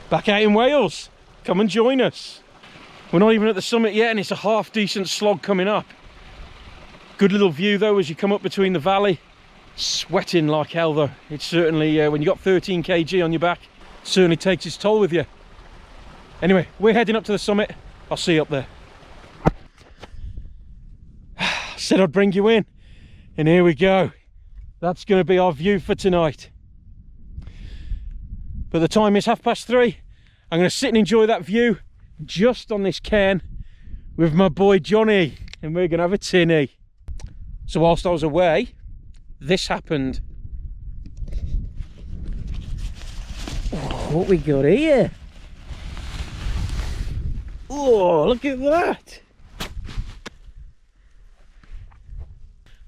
back out in Wales. Come and join us. We're not even at the summit yet and it's a half decent slog coming up. Good little view though as you come up between the valley. Sweating like hell though. It's certainly, when you've got 13 kg on your back, it certainly takes its toll with you. Anyway, we're heading up to the summit. I'll see you up there. Said I'd bring you in, and here we go. That's going to be our view for tonight. But the time is 3:30. I'm going to sit and enjoy that view just on this cairn with my boy Johnny, and we're going to have a tinny. So whilst I was away, this happened. Oh, what we got here? Oh, look at that.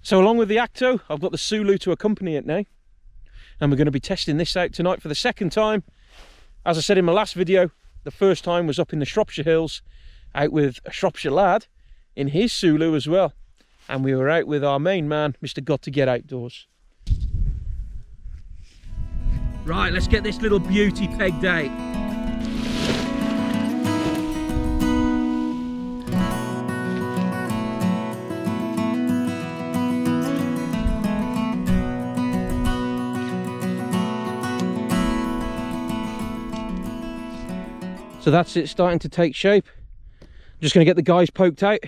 So along with the Acto, I've got the Soulo to accompany it now. And we're going to be testing this out tonight for the second time. As I said in my last video, the first time was up in the Shropshire Hills, out with a Shropshire lad in his Soulo as well. And we were out with our main man, Mr. Got to Get Outdoors. Right, let's get this little beauty pegged out. So that's it starting to take shape. I'm just going to get the guys poked out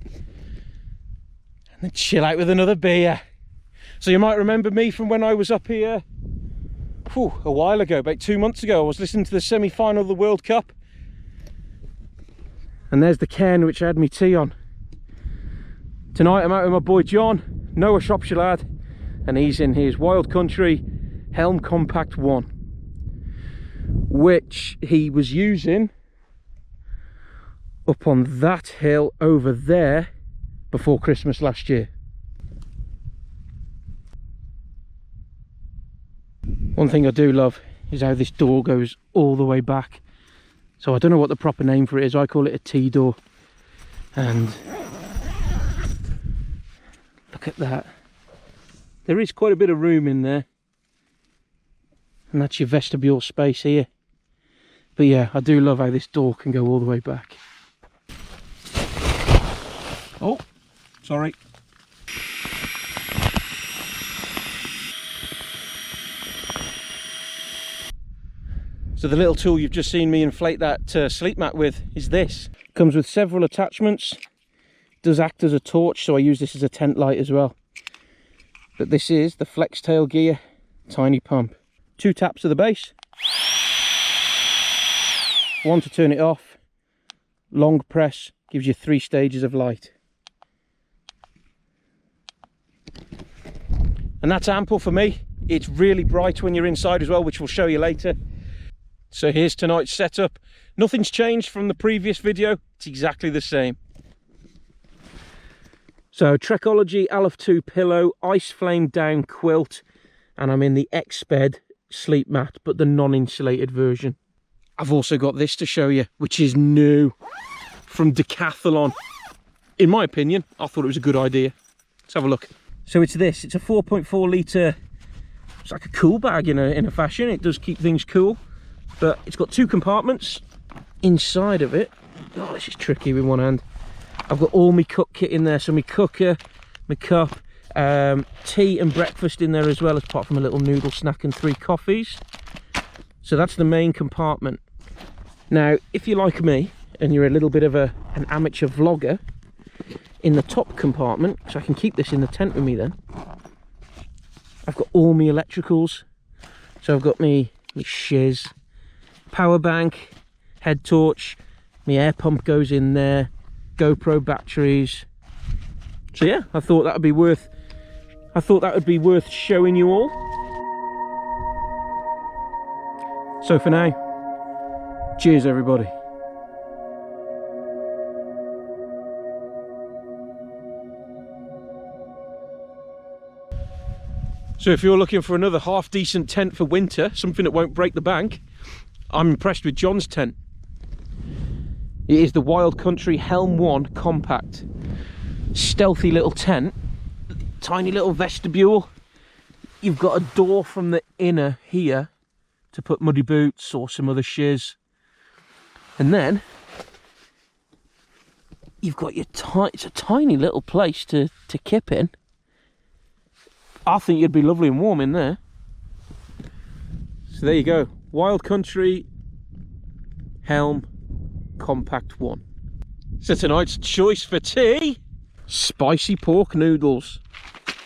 and then chill out with another beer. So you might remember me from when I was up here a while ago, about 2 months ago. I was listening to the semi-final of the World Cup, and there's the cairn which I had me tea on. Tonight I'm out with my boy John, Noah Shropshire lad, and he's in his Wild Country Helm Compact 1, which he was using up on that hill over there before Christmas last year. One thing I do love is how this door goes all the way back. So I don't know what the proper name for it is. I call it a T-door. And look at that. There is quite a bit of room in there. And that's your vestibule space here. But yeah, I do love how this door can go all the way back. Oh, sorry. So the little tool you've just seen me inflate that sleep mat with is this. Comes with several attachments. Does act as a torch, so I use this as a tent light as well. But this is the Flextailgear tiny pump. 2 taps of the base. 1 to turn it off. Long press gives you 3 stages of light. And that's ample for me. It's really bright when you're inside as well, which we'll show you later. So here's tonight's setup. Nothing's changed from the previous video. It's exactly the same. So Trekology Aluft 2 pillow, ice flame down quilt, and I'm in the X-Bed sleep mat, but the non-insulated version. I've also got this to show you, which is new from Decathlon. In my opinion, I thought it was a good idea. Let's have a look. So it's this. It's a 4.4 litre. It's like a cool bag in a fashion. It does keep things cool. But it's got 2 compartments inside of it. Oh, this is tricky with one hand. I've got all my cook kit in there. So my cooker, my cup, tea and breakfast in there as well, apart from a little noodle snack and 3 coffees. So that's the main compartment. Now, if you're like me and you're a little bit of an amateur vlogger, in the top compartment, so I can keep this in the tent with me then, I've got all my electricals. So I've got my shiz, power bank, head torch, my air pump goes in there, GoPro batteries. So yeah, I thought that would be worth showing you all. So for now, cheers everybody. So if you're looking for another half decent tent for winter, something that won't break the bank, I'm impressed with John's tent. It is the Wild Country Helm 1 Compact. Stealthy little tent, tiny little vestibule. You've got a door from the inner here to put muddy boots or some other shiz. And then you've got your it's a tiny little place to kip in. I think you'd be lovely and warm in there. So there you go, Wild Country Helm Compact 1. So tonight's choice for tea, spicy pork noodles.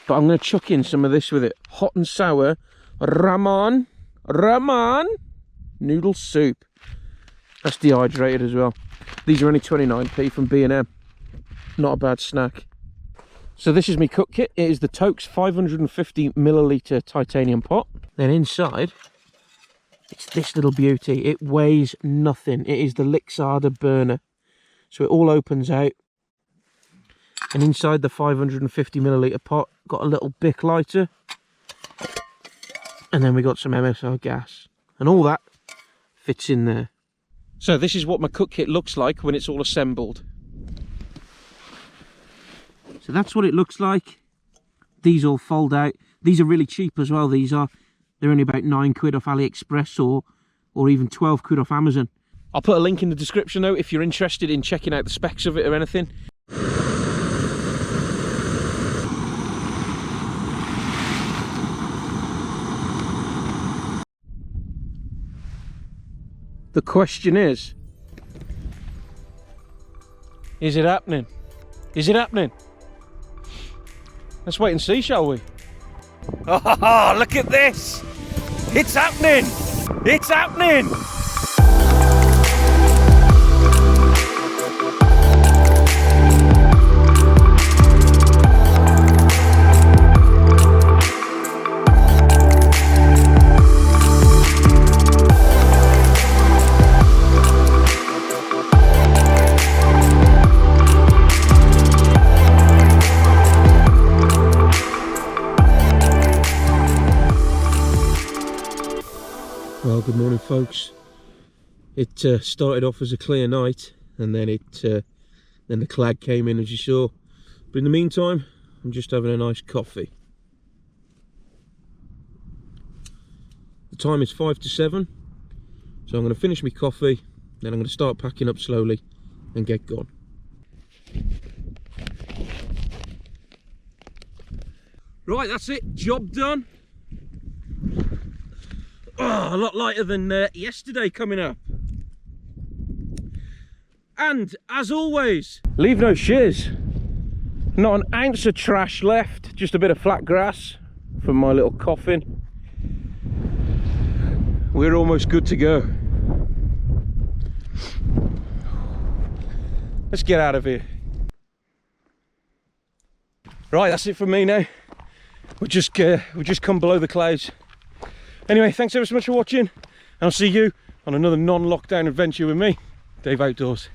But I'm going to chuck in some of this with it. Hot and sour ramen noodle soup. That's dehydrated as well. These are only 29p from B&M. Not a bad snack. So this is my cook kit. It is the Tokes 550ml titanium pot. Then inside, it's this little beauty. It weighs nothing. It is the Lixada burner. So it all opens out. And inside the 550ml pot, got a little Bic lighter. And then we got some MSR gas. And all that fits in there. So this is what my cook kit looks like when it's all assembled. So that's what it looks like. These all fold out. These are really cheap as well. They're only about £9 off AliExpress or even 12 quid off Amazon. I'll put a link in the description though if you're interested in checking out the specs of it or anything. The question is it happening? Is it happening? Let's wait and see, shall we? Oh, look at this! It's happening! It's happening! Well, good morning, folks. It started off as a clear night, and then then the clag came in, as you saw. But in the meantime, I'm just having a nice coffee. The time is 5 to 7, so I'm going to finish my coffee, then I'm going to start packing up slowly and get gone. Right, that's it. Job done. Oh, a lot lighter than yesterday coming up. And as always, leave no shiz. Not an ounce of trash left, just a bit of flat grass from my little coffin. We're almost good to go. Let's get out of here. Right, that's it for me now. We've just come below the clouds. Anyway, thanks ever so much for watching, and I'll see you on another non-lockdown adventure with me, Dave Outdoors.